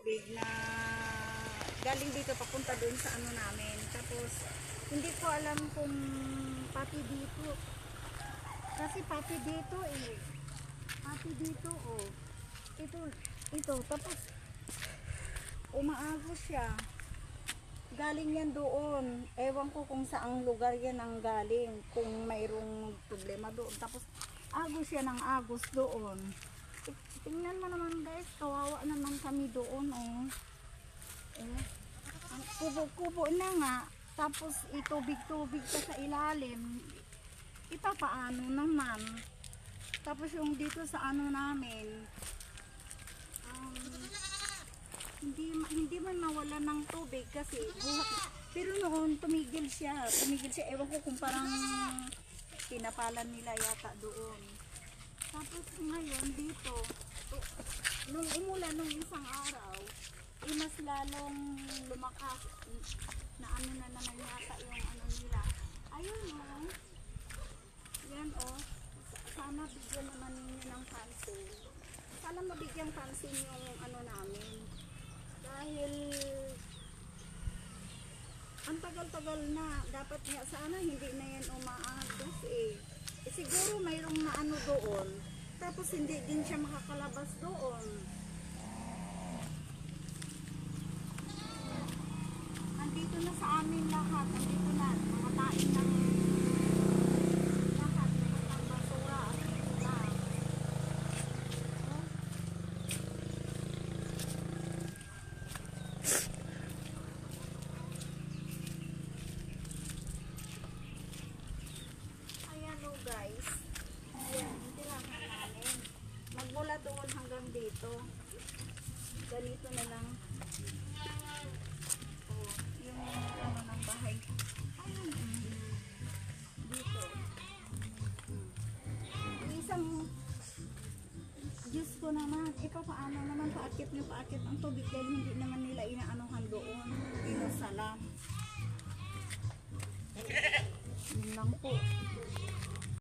tubig na galing dito papunta doon sa ano namin. Tapos hindi ko alam kung pati dito. Kasi pati dito eh. Pati dito oh. Ito. Tapos umaagos siya. Galing yan doon. Ewan ko kung saang lugar yan ang galing. Kung mayroong problema doon. Tapos agos siya ng agos doon. Tingnan mo naman guys. Kawawa naman kami doon oh. Ang kubo-kubo na nga. Tapos itubig-tubig pa sa ilalim. Paano naman? Tapos yung dito sa ano namin, hindi man nawala ng tubig kasi buhat. Pero noon tumigil siya. Ewan ko kung parang pinapalan nila yata doon. Tapos ngayon dito, nung umulan nung isang araw, mas lalong lumakas na ano na naman yata yung ano nila. Ayun oh. Yan oh. Sana bigyan naman ninyo ng pansin. Sana mabigyan pansin yung ano namin. Dahil ang tagal-tagal na. Dapat nga sana hindi na yan umaagos eh. Siguro mayroong maano doon. Tapos hindi din siya makakalabas doon. Nandito na sa amin lahat. Nandito na. Mga tain ng lahat. Mga basura. Ayan o guys. Ayan. Tirahan namin. Magmula doon hanggang dito. Ganito na lang. Yung ano ng bahay. Ayun. Dito. Isang Diyos ko naman, paano naman paakit ang tubig dahil hindi naman nila inaanuhan doon.